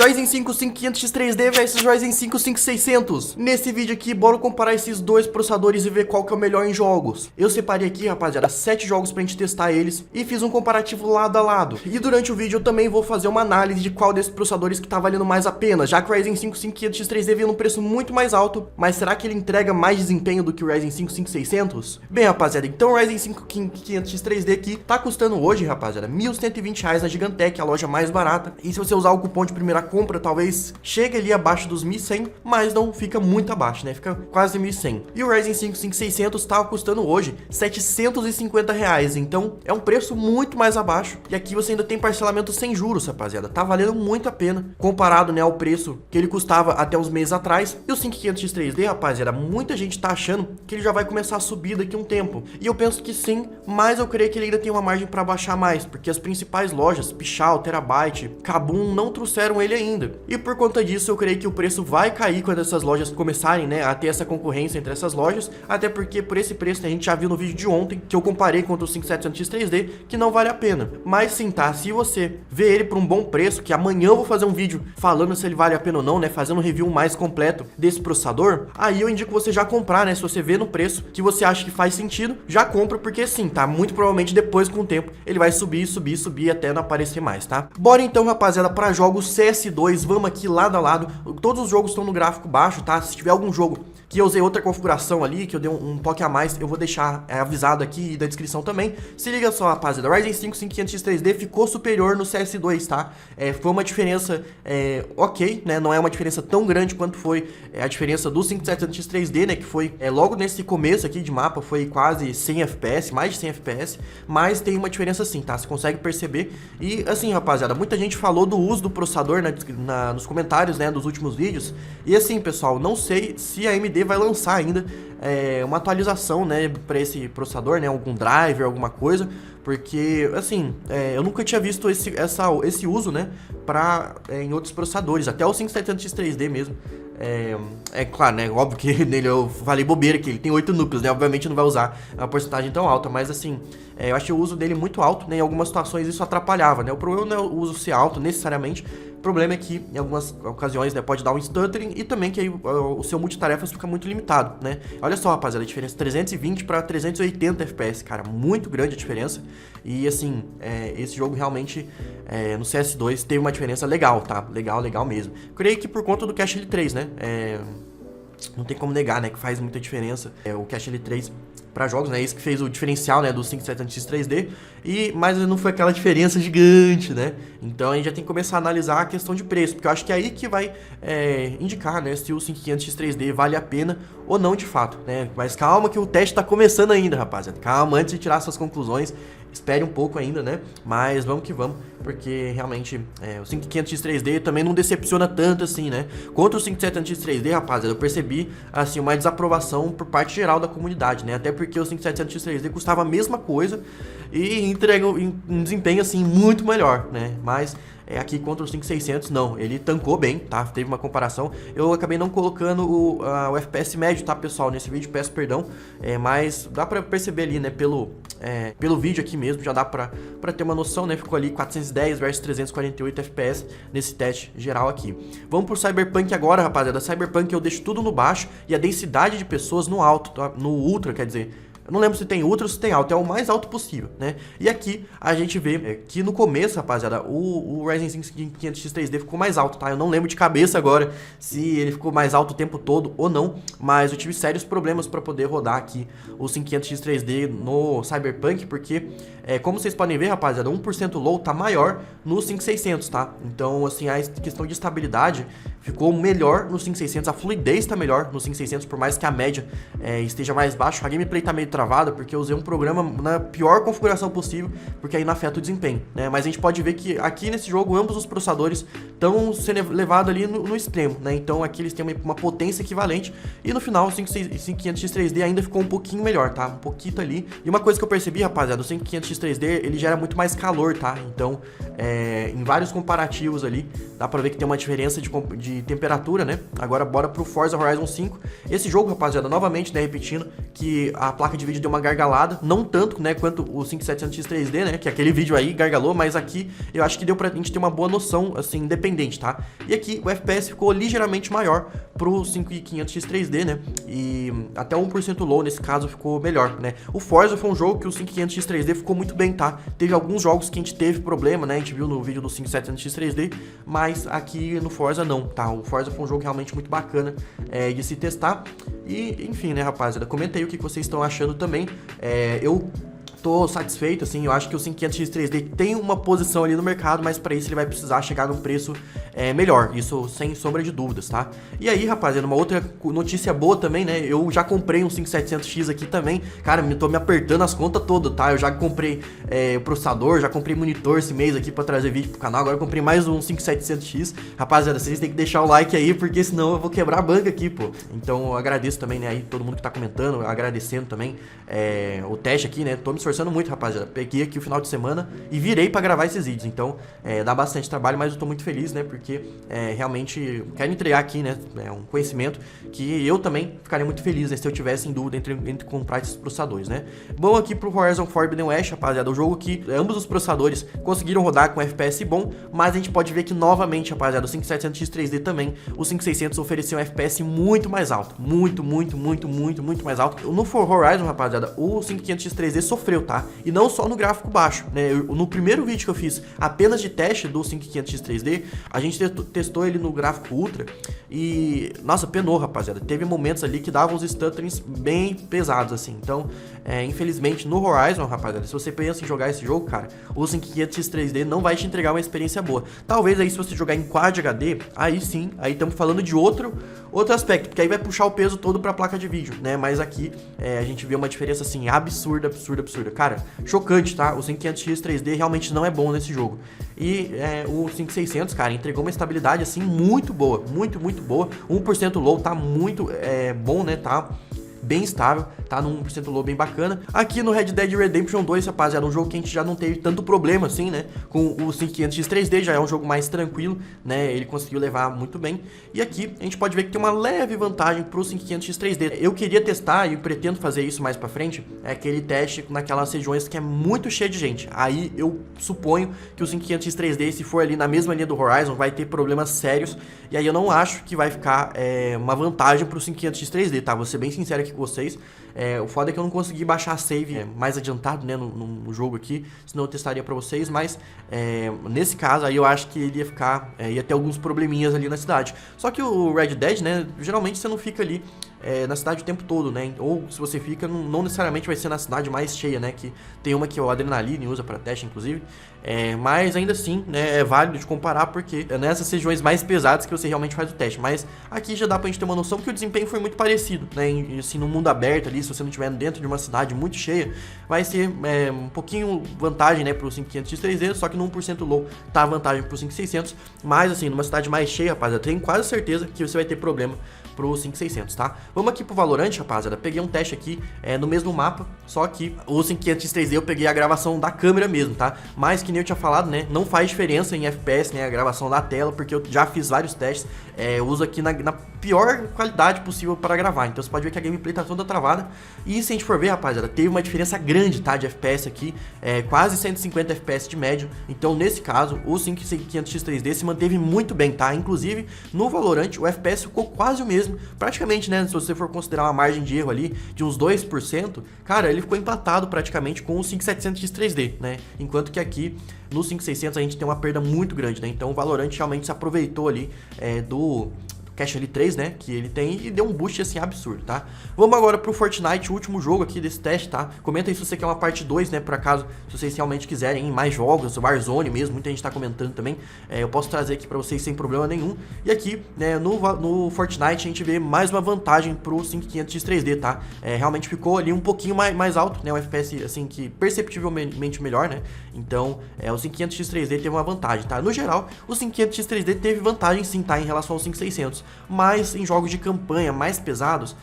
Ryzen 5 5500X3D versus Ryzen 5 5600. Nesse vídeo aqui, bora comparar esses dois processadores e ver qual que é o melhor em jogos. Eu separei aqui, rapaziada, 7 jogos pra gente testar eles e fiz um comparativo lado a lado. E durante o vídeo eu também vou fazer uma análise de qual desses processadores que tá valendo mais a pena, já que o Ryzen 5 5500X3D veio num preço muito mais alto, mas será que ele entrega mais desempenho do que o Ryzen 5 5600? Bem, rapaziada, então o Ryzen 5 5500X3D aqui tá custando hoje, rapaziada, R$ 1.120 na Gigantech, a loja mais barata. E se você usar o cupom de primeira compra, talvez chegue ali abaixo dos 1.100, mas não fica muito abaixo, né? Fica quase 1.100. E o Ryzen 5 5600 tá custando hoje R$ 750, então é um preço muito mais abaixo. E aqui você ainda tem parcelamento sem juros, rapaziada. Tá valendo muito a pena, comparado, né, ao preço que ele custava até uns meses atrás. E o 5500X3D, rapaziada, muita gente tá achando que ele já vai começar a subir daqui a um tempo. E eu penso que sim, mas eu creio que ele ainda tem uma margem para baixar mais, porque as principais lojas, Pichau, Terabyte, Kabum, não trouxeram ele ainda. E por conta disso, eu creio que o preço vai cair quando essas lojas começarem, né, a ter essa concorrência entre essas lojas, até porque por esse preço, né, a gente já viu no vídeo de ontem, que eu comparei contra o 5700X3D, que não vale a pena. Mas sim, tá, se você vê ele por um bom preço, que amanhã eu vou fazer um vídeo falando se ele vale a pena ou não, né, fazendo um review mais completo desse processador, aí eu indico você já comprar, né, se você vê no preço que você acha que faz sentido, já compra, porque sim, tá, muito provavelmente depois com o tempo ele vai subir, subir, subir até não aparecer mais, tá? Bora então, rapaziada, para jogos CS2, vamos aqui lado a lado. Todos os jogos estão no gráfico baixo, tá? Se tiver algum jogo que eu usei outra configuração ali, que eu dei um toque a mais, eu vou deixar avisado aqui e da descrição também. Se liga só, rapaziada, o Ryzen 5 5500X3D ficou superior no CS2, tá? Foi uma diferença ok, né? Não é uma diferença tão grande quanto foi a diferença do 5700X3D, né? Que foi logo nesse começo aqui de mapa, foi quase 100 FPS, mais de 100 FPS, mas tem uma diferença sim, tá? Você consegue perceber. E assim, rapaziada, muita gente falou do uso do processador nos comentários, né, dos últimos vídeos. E assim, pessoal, não sei se a AMD vai lançar ainda uma atualização, né, para esse processador, né, algum driver, alguma coisa, porque, assim, eu nunca tinha visto esse uso, né, em outros processadores, até o 5700X3D mesmo. Claro, né, óbvio que nele eu falei bobeira, que ele tem 8 núcleos, né, obviamente não vai usar uma porcentagem tão alta, mas assim, eu achei o uso dele muito alto, né, em algumas situações isso atrapalhava, né, o problema não é o uso ser alto necessariamente, o problema é que em algumas ocasiões, né, pode dar um stuttering e também que aí o seu multitarefas fica muito limitado, né. Olha só, rapaziada, a diferença 320 para 380 FPS, cara, muito grande a diferença. E assim, esse jogo realmente no CS2 teve uma diferença legal, tá? Legal mesmo. Creio que por conta do Cache L3, né? Não tem como negar, né? Que faz muita diferença o Cache L3 para jogos, né? Isso que fez o diferencial, né? Do 5700X3D. Mas não foi aquela diferença gigante, né? Então a gente já tem que começar a analisar a questão de preço, porque eu acho que é aí que vai indicar, né? Se o 5500X3D vale a pena ou não de fato, né? Mas calma que o teste tá começando ainda, rapaziada. Calma, antes de tirar suas conclusões. Espere um pouco ainda, né? Mas vamos que vamos, porque realmente o 5500X3D também não decepciona tanto assim, né? Contra o 5700X3D, rapaziada, eu percebi, assim, uma desaprovação por parte geral da comunidade, né? Até porque o 5700X3D custava a mesma coisa e entrega um desempenho, assim, muito melhor, né? Mas aqui contra o 5600, não, ele tancou bem, tá? Teve uma comparação. Eu acabei não colocando o FPS médio, tá, pessoal? Nesse vídeo, peço perdão, mas dá pra perceber ali, né, pelo vídeo aqui mesmo, já dá pra ter uma noção, né? Ficou ali 410 versus 348 FPS nesse teste geral aqui. Vamos pro Cyberpunk agora, rapaziada. Cyberpunk eu deixo tudo no baixo e a densidade de pessoas no alto, tá? No ultra, quer dizer. Eu não lembro se tem ultra ou se tem alto, é o mais alto possível, né? E aqui a gente vê que no começo, rapaziada, o Ryzen 5 5500X3D ficou mais alto, tá? Eu não lembro de cabeça agora se ele ficou mais alto o tempo todo ou não, mas eu tive sérios problemas para poder rodar aqui o 5500X3D no Cyberpunk, porque, como vocês podem ver, rapaziada, 1% low tá maior no 5600, tá? Então, assim, a questão de estabilidade ficou melhor no 5600, a fluidez tá melhor no 5600, por mais que a média esteja mais baixa. A gameplay tá meio travada porque eu usei um programa na pior configuração possível, porque aí não afeta o desempenho, né? Mas a gente pode ver que aqui nesse jogo ambos os processadores estão sendo levados ali no extremo, né? Então aqui eles têm uma potência equivalente e no final o 5500X3D ainda ficou um pouquinho melhor, tá? Um pouquinho ali. E uma coisa que eu percebi, rapaziada, o 5500X3D ele gera muito mais calor, tá? Então em vários comparativos ali dá pra ver que tem uma diferença de temperatura, né? Agora bora pro Forza Horizon 5. Esse jogo, rapaziada, novamente, né, repetindo que a placa de de vídeo deu uma gargalada, não tanto, né, quanto o 5700X 3D, né, que aquele vídeo aí gargalou, mas aqui eu acho que deu pra gente ter uma boa noção, assim, independente, tá? E aqui o FPS ficou ligeiramente maior pro 5500X 3D, né, e até 1% low nesse caso ficou melhor, né? O Forza foi um jogo que o 5500X 3D ficou muito bem, tá? Teve alguns jogos que a gente teve problema, né, a gente viu no vídeo do 5700X 3D, mas aqui no Forza não, tá? O Forza foi um jogo realmente muito bacana de se testar. E, enfim, né, rapaziada, comenta aí o que vocês estão achando também. Eu tô satisfeito, assim, eu acho que o 5500X 3D tem uma posição ali no mercado, mas para isso ele vai precisar chegar num preço melhor, isso sem sombra de dúvidas, tá? E aí, rapaziada, uma outra notícia boa também, né, eu já comprei um 5700X aqui também, cara, tô me apertando as contas todas, tá? Eu já comprei processador, já comprei monitor esse mês aqui pra trazer vídeo pro canal, agora eu comprei mais um 5700X, rapaziada, vocês têm que deixar o like aí, porque senão eu vou quebrar a banca aqui, pô. Então eu agradeço também, né, aí todo mundo que tá comentando, agradecendo também o teste aqui, né, tô me esforçando muito, rapaziada. Peguei aqui o final de semana e virei pra gravar esses vídeos. Então, dá bastante trabalho, mas eu tô muito feliz, né? Porque realmente quero entregar aqui, né? Um conhecimento que eu também ficaria muito feliz, né, se eu tivesse em dúvida entre comprar esses processadores, né? Bom, aqui pro Horizon Forbidden West, rapaziada, o jogo que ambos os processadores conseguiram rodar com FPS bom, mas a gente pode ver que novamente, rapaziada, o 5700X 3D também, o 5600 ofereceu um FPS muito mais alto. Muito mais alto. No Horizon, rapaziada, o 5500X 3D sofreu, tá? E não só no gráfico baixo, né? No primeiro vídeo que eu fiz apenas de teste do 5500X 3D, a gente testou ele no gráfico Ultra e, nossa, penou, rapaziada. Teve momentos ali que davam uns stutterings bem pesados, assim. Então, infelizmente, no Horizon, rapaziada, se você pensa em jogar esse jogo, cara, o 5500X 3D não vai te entregar uma experiência boa. Talvez aí, se você jogar em Quad HD, aí sim, aí estamos falando de outro aspecto, porque aí vai puxar o peso todo pra placa de vídeo, né? Mas aqui, a gente vê uma diferença, assim, absurda. Cara, chocante, tá? O 5500X 3D realmente não é bom nesse jogo. E o 5600, cara, entregou uma estabilidade, assim, muito boa. Muito boa. 1% low tá muito bom, né? Tá bem estável, tá num 1% low bem bacana. Aqui no Red Dead Redemption 2, rapaziada, um jogo que a gente já não teve tanto problema assim, né, com o 5500X 3D, já é um jogo mais tranquilo, né, ele conseguiu levar muito bem. E aqui a gente pode ver que tem uma leve vantagem pro 5500X 3D. Eu queria testar e pretendo fazer isso mais pra frente, aquele teste naquelas regiões que é muito cheio de gente. Aí eu suponho que o 5500X 3D, se for ali na mesma linha do Horizon, vai ter problemas sérios, e aí eu não acho que vai ficar uma vantagem pro 5500X 3D, tá? Vou ser bem sincero aqui com vocês. O foda é que eu não consegui baixar a save mais adiantado, né, no jogo aqui, senão eu testaria pra vocês, mas nesse caso aí eu acho que ele ia ficar, ia ter alguns probleminhas ali na cidade. Só que o Red Dead, né, geralmente você não fica ali na cidade o tempo todo, né, ou se você fica, não necessariamente vai ser na cidade mais cheia, né, que tem uma que o Adrenaline usa pra teste, inclusive, mas ainda assim, né, é válido de comparar, porque é nessas regiões mais pesadas que você realmente faz o teste, mas aqui já dá pra gente ter uma noção que o desempenho foi muito parecido, né, assim, no mundo aberto ali, se você não estiver dentro de uma cidade muito cheia, vai ser um pouquinho vantagem, né, pro 5500X 3D, só que no 1% low tá a vantagem pro 5600, mas assim, numa cidade mais cheia, rapaziada, eu tenho quase certeza que você vai ter problema pro 5600, tá? Vamos aqui pro Valorant, rapaziada, peguei um teste aqui no mesmo mapa, só que o 5500X 3D eu peguei a gravação da câmera mesmo, tá? Mas que nem eu tinha falado, né, não faz diferença em FPS, né, a gravação da tela, porque eu já fiz vários testes, eu uso aqui na pior qualidade possível para gravar, então você pode ver que a gameplay tá toda travada, e se a gente for ver, rapaziada, teve uma diferença grande, tá, de FPS aqui, quase 150 FPS de médio, então nesse caso, o 5500X 3D se manteve muito bem, tá? Inclusive, no Valorant, o FPS ficou quase o mesmo, praticamente, né, se você for considerar uma margem de erro ali de uns 2%, cara, ele ficou empatado praticamente com o 5700X 3D, né, enquanto que aqui no 5600 a gente tem uma perda muito grande, né, então o Valorant realmente se aproveitou ali do Cache ali 3, né, que ele tem, e deu um boost assim absurdo, tá? Vamos agora pro Fortnite, o último jogo aqui desse teste, tá? Comenta aí se você quer uma parte 2, né, por acaso, se vocês realmente quiserem mais jogos, Warzone mesmo, muita gente tá comentando também, eu posso trazer aqui pra vocês sem problema nenhum. E aqui, né, no Fortnite a gente vê mais uma vantagem pro 5500X 3D, tá? Realmente ficou ali um pouquinho mais alto, né, um FPS assim que perceptivelmente melhor, né? Então, o 5500X 3D teve uma vantagem, tá? No geral, o 5500X 3D teve vantagem sim, tá, em relação ao 5600. mas em jogos de campanha mais pesados,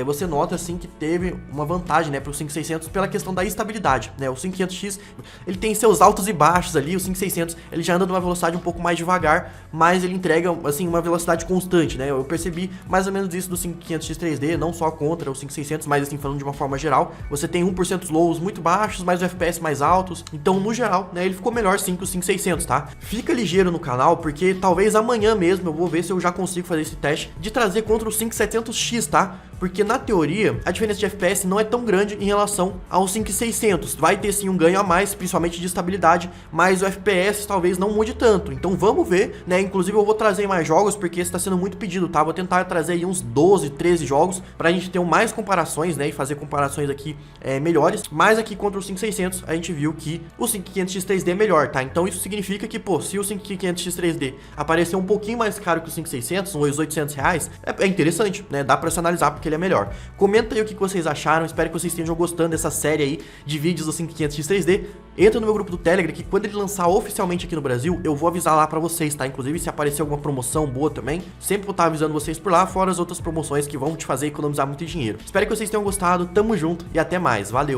você nota assim que teve uma vantagem, né, para o 5600 pela questão da estabilidade, né? O 5500X, ele tem seus altos e baixos ali, o 5600 ele já anda numa velocidade um pouco mais devagar, mas ele entrega assim uma velocidade constante, né? Eu percebi mais ou menos isso do 5500X 3D, não só contra o 5600, mas assim falando de uma forma geral, você tem 1% lows muito baixos, mas o FPS mais altos. Então, no geral, né, ele ficou melhor sim que o 5600, tá? Fica ligeiro no canal, porque talvez amanhã mesmo eu vou ver se eu já consigo fazer esse teste de trazer contra o 5700X, tá? Porque na teoria, a diferença de FPS não é tão grande em relação ao 5600. Vai ter sim um ganho a mais, principalmente de estabilidade, mas o FPS talvez não mude tanto. Então vamos ver, né? Inclusive eu vou trazer mais jogos, porque esse tá sendo muito pedido, tá? Vou tentar trazer aí uns 12, 13 jogos, pra gente ter mais comparações, né? E fazer comparações aqui melhores. Mas aqui contra o 5600, a gente viu que o 5500X 3D é melhor, tá? Então isso significa que, pô, se o 5500X 3D aparecer um pouquinho mais caro que o 5600, uns R$800, é interessante, né? Dá pra se analisar, porque ele é melhor. Comenta aí o que vocês acharam, espero que vocês estejam gostando dessa série aí de vídeos do 5500X 3D. Entra no meu grupo do Telegram, que quando ele lançar oficialmente aqui no Brasil, eu vou avisar lá pra vocês, tá? Inclusive, se aparecer alguma promoção boa também, sempre vou estar avisando vocês por lá, fora as outras promoções que vão te fazer economizar muito dinheiro. Espero que vocês tenham gostado, tamo junto e até mais, valeu!